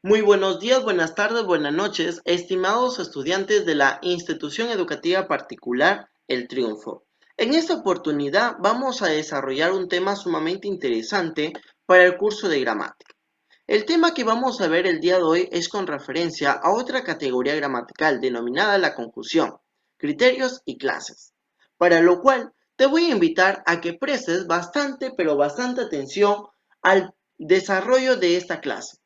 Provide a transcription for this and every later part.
Muy buenos días, buenas tardes, buenas noches, estimados estudiantes de la institución educativa particular El Triunfo. En esta oportunidad vamos a desarrollar un tema sumamente interesante para el curso de gramática. El tema que vamos a ver el día de hoy es con referencia a otra categoría gramatical denominada la conjunción, criterios y clases, para lo cual te voy a invitar a que prestes bastante, pero bastante atención al desarrollo de esta clase.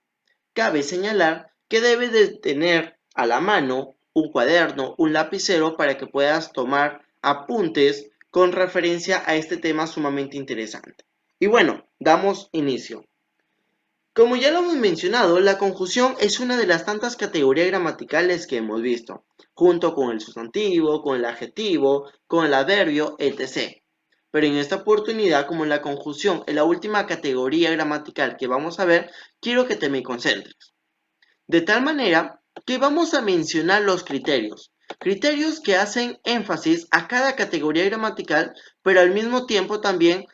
Cabe señalar que debes de tener a la mano un cuaderno, un lapicero para que puedas tomar apuntes con referencia a este tema sumamente interesante. Y bueno, damos inicio. Como ya lo hemos mencionado, la conjunción es una de las tantas categorías gramaticales que hemos visto, junto con el sustantivo, con el adjetivo, con el adverbio, etc. Pero en esta oportunidad, como la conjunción es la última categoría gramatical que vamos a ver, quiero que te me concentres. De tal manera que vamos a mencionar los criterios. Criterios que hacen énfasis a cada categoría gramatical, pero al mismo tiempo también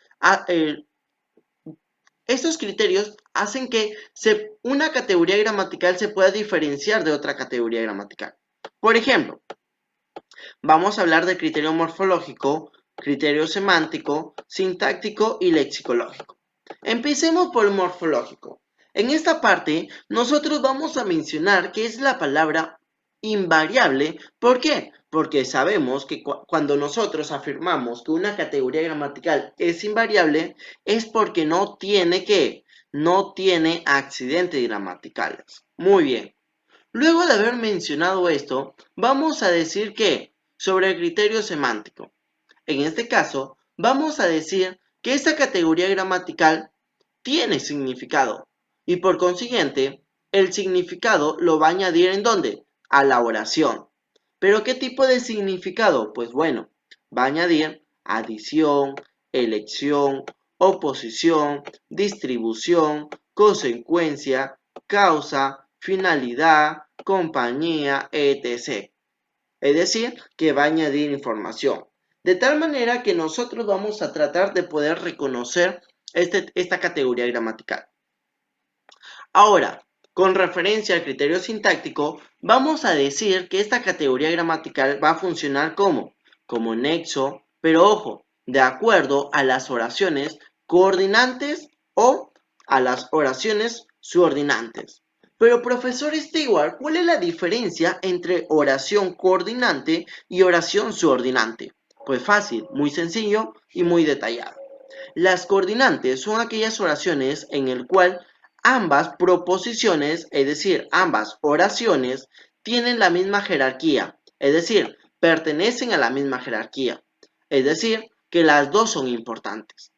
estos criterios hacen que una categoría gramatical se pueda diferenciar de otra categoría gramatical. Por ejemplo, vamos a hablar del criterio morfológico, criterio semántico, sintáctico y lexicológico. Empecemos por el morfológico. En esta parte, nosotros vamos a mencionar que es la palabra invariable. ¿Por qué? Porque sabemos que cuando nosotros afirmamos que una categoría gramatical es invariable, es porque no tiene accidentes gramaticales. Muy bien. Luego de haber mencionado esto, vamos a decir que sobre el criterio semántico. En este caso, vamos a decir que esta categoría gramatical tiene significado y por consiguiente, el significado lo va a añadir ¿en dónde? A la oración. ¿Pero qué tipo de significado? Pues bueno, va a añadir adición, elección, oposición, distribución, consecuencia, causa, finalidad, compañía, etc. Es decir, que va a añadir información. De tal manera que nosotros vamos a tratar de poder reconocer esta categoría gramatical. Ahora, con referencia al criterio sintáctico, vamos a decir que esta categoría gramatical va a funcionar como nexo, pero ojo, de acuerdo a las oraciones coordinantes o a las oraciones subordinantes. Pero profesor Stewart, ¿cuál es la diferencia entre oración coordinante y oración subordinante? Pues fácil, muy sencillo y muy detallado. Las coordinantes son aquellas oraciones en el cual ambas proposiciones, es decir, ambas oraciones, tienen la misma jerarquía, es decir, pertenecen a la misma jerarquía, es decir, que las dos son importantes.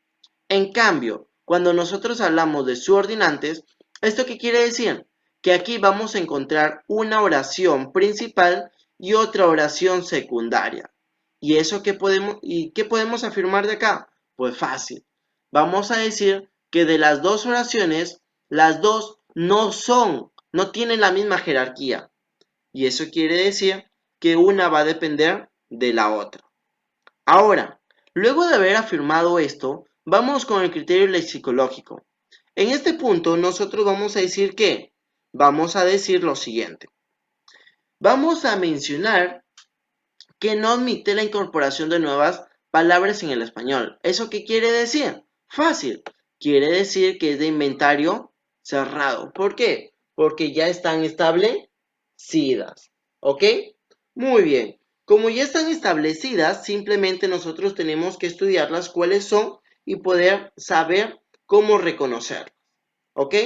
En cambio, cuando nosotros hablamos de subordinantes, ¿esto qué quiere decir? Que aquí vamos a encontrar una oración principal y otra oración secundaria. ¿Y eso qué podemos afirmar de acá? Pues fácil. Vamos a decir que de las dos oraciones, las dos no tienen la misma jerarquía. Y eso quiere decir que una va a depender de la otra. Ahora, luego de haber afirmado esto, vamos con el criterio lexicológico. En este punto, nosotros vamos a decir que, vamos a decir lo siguiente. Vamos a mencionar que no admite la incorporación de nuevas palabras en el español. ¿Eso qué quiere decir? Fácil. Quiere decir que es de inventario cerrado. ¿Por qué? Porque ya están establecidas. ¿Ok? Muy bien. Como ya están establecidas, simplemente nosotros tenemos que estudiarlas cuáles son y poder saber cómo reconocerlas. ¿Ok?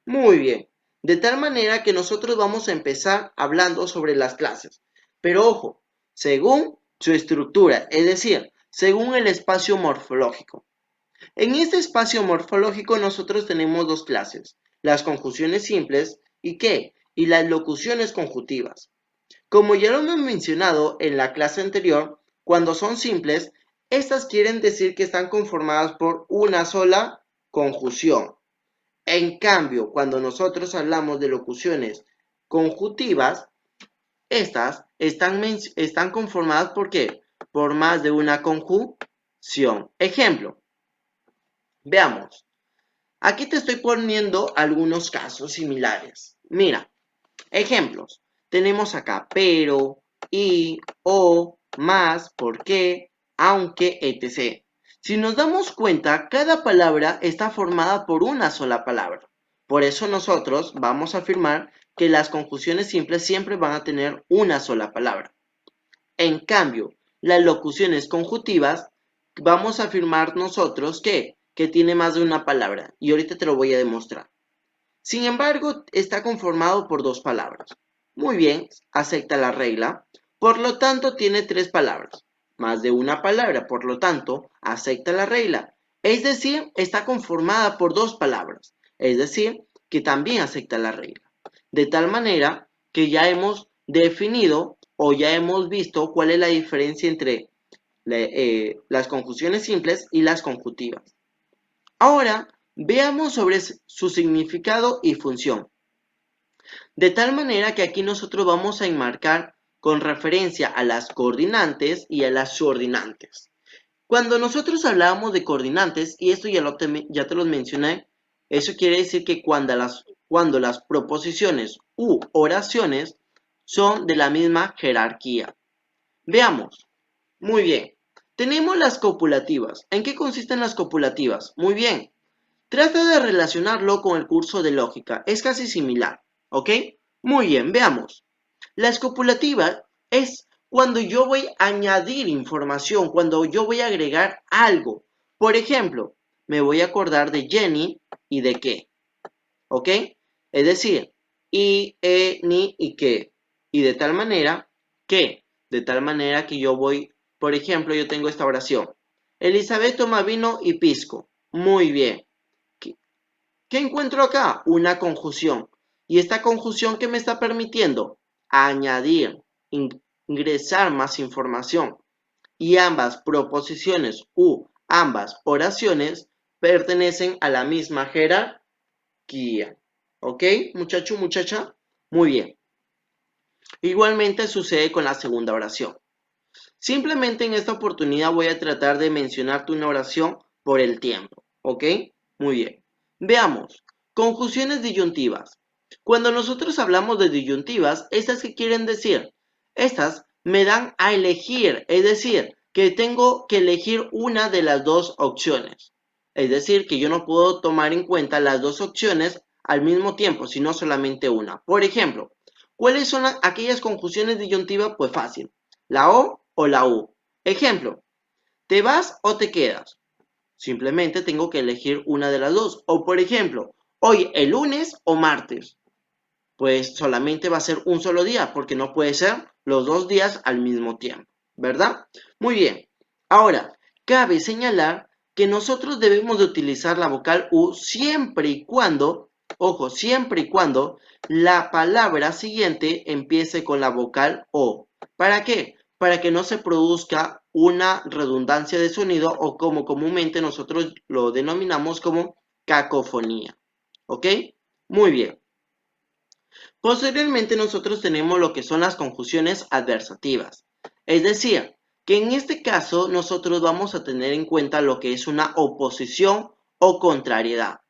Muy bien. De tal manera que nosotros vamos a empezar hablando sobre las clases. Pero ojo, según su estructura, es decir, según el espacio morfológico. En este espacio morfológico nosotros tenemos dos clases, las conjunciones simples y ¿qué? Y las locuciones conjuntivas. Como ya lo hemos mencionado en la clase anterior, cuando son simples, estas quieren decir que están conformadas por una sola conjunción. En cambio, cuando nosotros hablamos de locuciones conjuntivas, estas están conformadas ¿por qué? Por más de una conjunción. Ejemplo, veamos. Aquí te estoy poniendo algunos casos similares. Mira, ejemplos. Tenemos acá pero, y, o, más, por qué, aunque, etc. Si nos damos cuenta, cada palabra está formada por una sola palabra. Por eso nosotros vamos a afirmar que las conjunciones simples siempre van a tener una sola palabra. En cambio, las locuciones conjuntivas, vamos a afirmar nosotros que tiene más de una palabra. Y ahorita te lo voy a demostrar. Sin embargo, está conformado por dos palabras. Muy bien, acepta la regla. Por lo tanto, tiene tres palabras. Más de una palabra, por lo tanto, acepta la regla. Es decir, está conformada por dos palabras. Es decir, que también acepta la regla. De tal manera que ya hemos definido o ya hemos visto cuál es la diferencia entre las conjunciones simples y las conjuntivas. Ahora, veamos sobre su significado y función. De tal manera que aquí nosotros vamos a enmarcar con referencia a las coordinantes y a las subordinantes. Cuando nosotros hablábamos de coordinantes, y esto ya te los mencioné, eso quiere decir que cuando las proposiciones u oraciones son de la misma jerarquía. Veamos. Muy bien. Tenemos las copulativas. ¿En qué consisten las copulativas? Muy bien. Trata de relacionarlo con el curso de lógica. Es casi similar. ¿Ok? Muy bien, veamos. La escopulativa es cuando yo voy a añadir información, cuando yo voy a agregar algo. Por ejemplo, me voy a acordar de Jenny y de qué. ¿Ok? Es decir, y, ni y qué. Y de tal manera que yo voy, por ejemplo, yo tengo esta oración. Elizabeth toma vino y pisco. Muy bien. ¿Qué encuentro acá? Una conjunción. ¿Y esta conjunción qué me está permitiendo? Añadir, ingresar más información. Y ambas proposiciones u ambas oraciones pertenecen a la misma jerarquía. ¿Ok, muchacho, muchacha? Muy bien. Igualmente sucede con la segunda oración. Simplemente en esta oportunidad voy a tratar de mencionarte una oración por el tiempo. ¿Ok? Muy bien. Veamos. Conjunciones disyuntivas. Cuando nosotros hablamos de disyuntivas, ¿estas qué quieren decir? Estas me dan a elegir, es decir, que tengo que elegir una de las dos opciones. Es decir, que yo no puedo tomar en cuenta las dos opciones al mismo tiempo, sino solamente una. Por ejemplo, ¿cuáles son aquellas conjunciones disyuntivas? Pues fácil. La o la U. Ejemplo, ¿te vas o te quedas? Simplemente tengo que elegir una de las dos. O por ejemplo, hoy el lunes o martes. Pues solamente va a ser un solo día, porque no puede ser los dos días al mismo tiempo, ¿verdad? Muy bien. Ahora, cabe señalar que nosotros debemos de utilizar la vocal U siempre y cuando, ojo, siempre y cuando la palabra siguiente empiece con la vocal O. ¿Para qué? Para que no se produzca una redundancia de sonido o como comúnmente nosotros lo denominamos como cacofonía. ¿Ok? Muy bien. Posteriormente nosotros tenemos lo que son las conjunciones adversativas. Es decir, que en este caso nosotros vamos a tener en cuenta lo que es una oposición o contrariedad.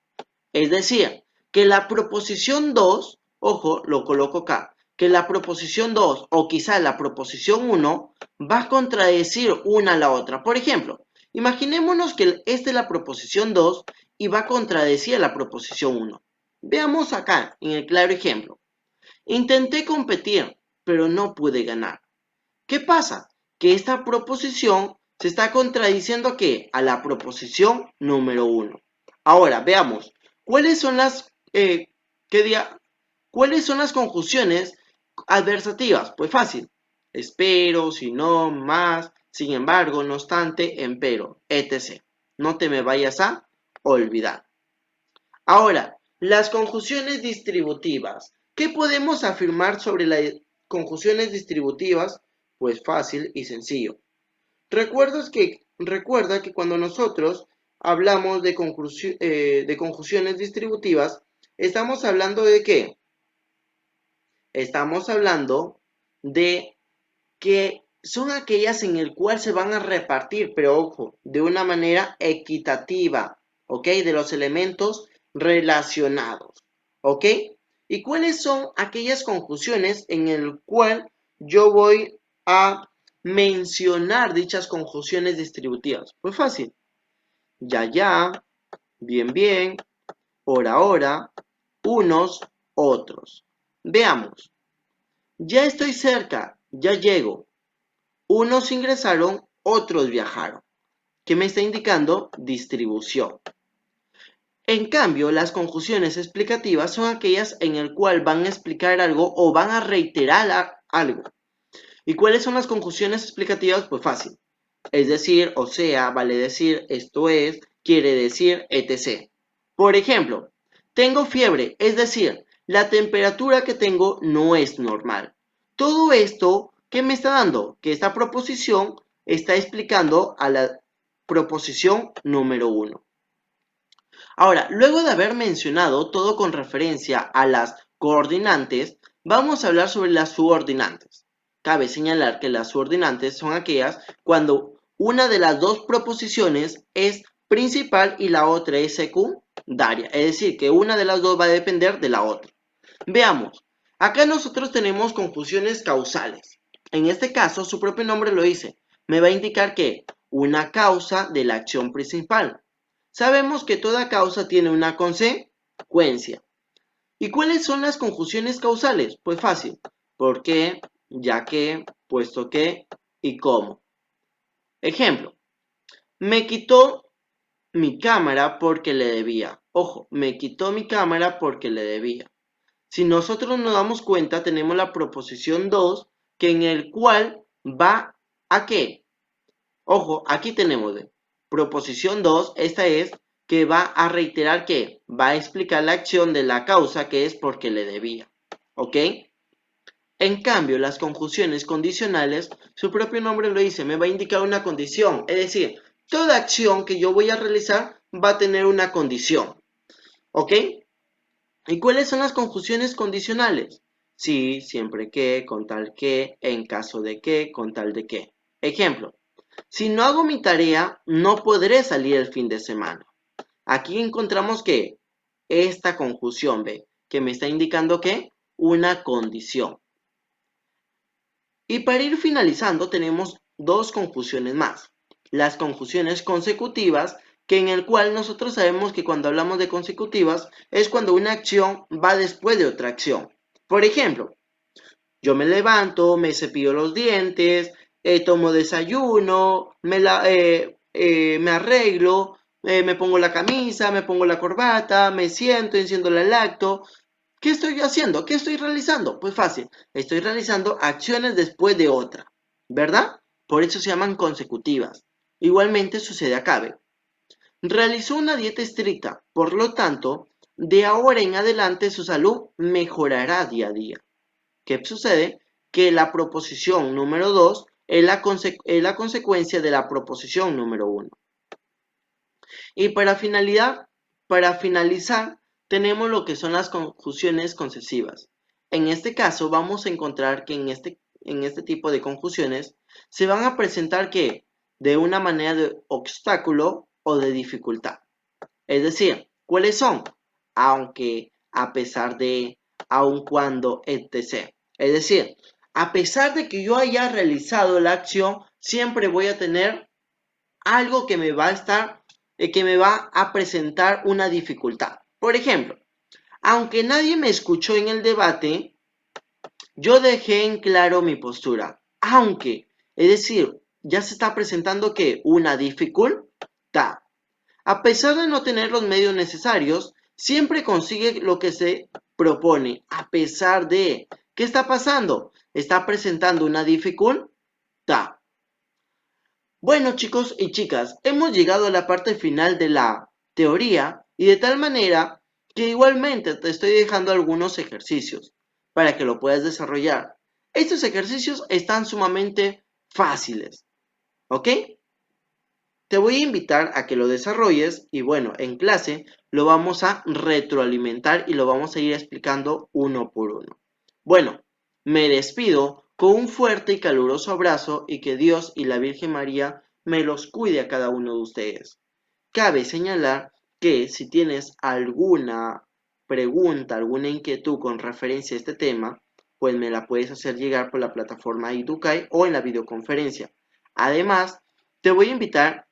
Es decir, que la proposición 2, ojo, lo coloco acá, que la proposición 2 o quizá la proposición 1 va a contradecir una a la otra. Por ejemplo, imaginémonos que esta es la proposición 2 y va a contradecir a la proposición 1. Veamos acá en el claro ejemplo. Intenté competir, pero no pude ganar. ¿Qué pasa? Que esta proposición se está contradiciendo ¿qué? A la proposición número 1. Ahora, veamos, ¿cuáles son ¿cuáles son las conjunciones adversativas? Pues fácil. Espero, si no, más, sin embargo, no obstante, empero, etc. No te me vayas a olvidar. Ahora, las conjunciones distributivas. ¿Qué podemos afirmar sobre las conjunciones distributivas? Pues fácil y sencillo. Recuerda que cuando nosotros hablamos de conjunciones distributivas, ¿estamos hablando de qué? Estamos hablando de que son aquellas en el cual se van a repartir, pero ojo, de una manera equitativa, ¿ok? De los elementos relacionados, ¿ok? ¿Y cuáles son aquellas conjunciones en el cual yo voy a mencionar dichas conjunciones distributivas? Pues fácil. Ya, bien, bien, por ahora, unos, otros. Veamos. Ya estoy cerca, ya llego. Unos ingresaron, otros viajaron. ¿Qué me está indicando? Distribución. En cambio, las conjunciones explicativas son aquellas en el cual van a explicar algo o van a reiterar algo. ¿Y cuáles son las conjunciones explicativas? Pues fácil. Es decir, o sea, vale decir, esto es, quiere decir, etc. Por ejemplo, tengo fiebre, es decir, la temperatura que tengo no es normal. Todo esto, ¿qué me está dando? Que esta proposición está explicando a la proposición número 1. Ahora, luego de haber mencionado todo con referencia a las coordinantes, vamos a hablar sobre las subordinantes. Cabe señalar que las subordinantes son aquellas cuando una de las dos proposiciones es principal y la otra es secundaria. Es decir, que una de las dos va a depender de la otra. Veamos, acá nosotros tenemos conjunciones causales. En este caso, su propio nombre lo dice. Me va a indicar que una causa de la acción principal. Sabemos que toda causa tiene una consecuencia. ¿Y cuáles son las conjunciones causales? Pues fácil. ¿Por qué? Ya que, puesto que y cómo. Ejemplo. Me quitó mi cámara porque le debía. Ojo, me quitó mi cámara porque le debía. Si nosotros nos damos cuenta, tenemos la proposición 2, que en el cual va a qué. Ojo, aquí tenemos proposición 2, esta es que va a reiterar que va a explicar la acción de la causa que es porque le debía. ¿Ok? En cambio, las conjunciones condicionales, su propio nombre lo dice, me va a indicar una condición. Es decir, toda acción que yo voy a realizar va a tener una condición. ¿Ok? ¿Y cuáles son las conjunciones condicionales? Sí, siempre que, con tal que, en caso de que, con tal de que. Ejemplo. Si no hago mi tarea, no podré salir el fin de semana. Aquí encontramos que esta conjunción, ¿ve? Que me está indicando que una condición. Y para ir finalizando tenemos dos conjunciones más. Las conjunciones consecutivas, que en el cual nosotros sabemos que cuando hablamos de consecutivas es cuando una acción va después de otra acción. Por ejemplo, yo me levanto, me cepillo los dientes, tomo desayuno, me arreglo, me pongo la camisa, me pongo la corbata, me siento, enciendo la lacto. ¿Qué estoy haciendo? ¿Qué estoy realizando? Pues fácil, estoy realizando acciones después de otra, ¿verdad? Por eso se llaman consecutivas. Igualmente sucede acá, ¿ve? Realizó una dieta estricta, por lo tanto, de ahora en adelante su salud mejorará día a día. ¿Qué sucede? Que la proposición número 2 es la consecuencia de la proposición número 1. Y para finalizar, tenemos lo que son las conjunciones concesivas. En este caso, vamos a encontrar que en este tipo de conjunciones se van a presentar que de una manera de obstáculo o de dificultad. Es decir, ¿cuáles son? Aunque, a pesar de, aun cuando, etc. Es decir, a pesar de que yo haya realizado la acción, siempre voy a tener algo que me va a presentar una dificultad. Por ejemplo, aunque nadie me escuchó en el debate, yo dejé en claro mi postura. Aunque, es decir, ya se está presentando que una dificultad. A pesar de no tener los medios necesarios, siempre consigue lo que se propone. A pesar de, ¿qué está pasando? Está presentando una dificultad. Bueno, chicos y chicas, hemos llegado a la parte final de la teoría y de tal manera que igualmente te estoy dejando algunos ejercicios para que lo puedas desarrollar. Estos ejercicios están sumamente fáciles, ¿ok? Te voy a invitar a que lo desarrolles y bueno, en clase lo vamos a retroalimentar y lo vamos a ir explicando uno por uno. Bueno, me despido con un fuerte y caluroso abrazo y que Dios y la Virgen María me los cuide a cada uno de ustedes. Cabe señalar que si tienes alguna pregunta, alguna inquietud con referencia a este tema, pues me la puedes hacer llegar por la plataforma Educay o en la videoconferencia. Además, te voy a invitar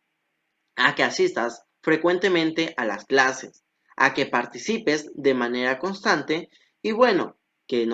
a que asistas frecuentemente a las clases, a que participes de manera constante y bueno,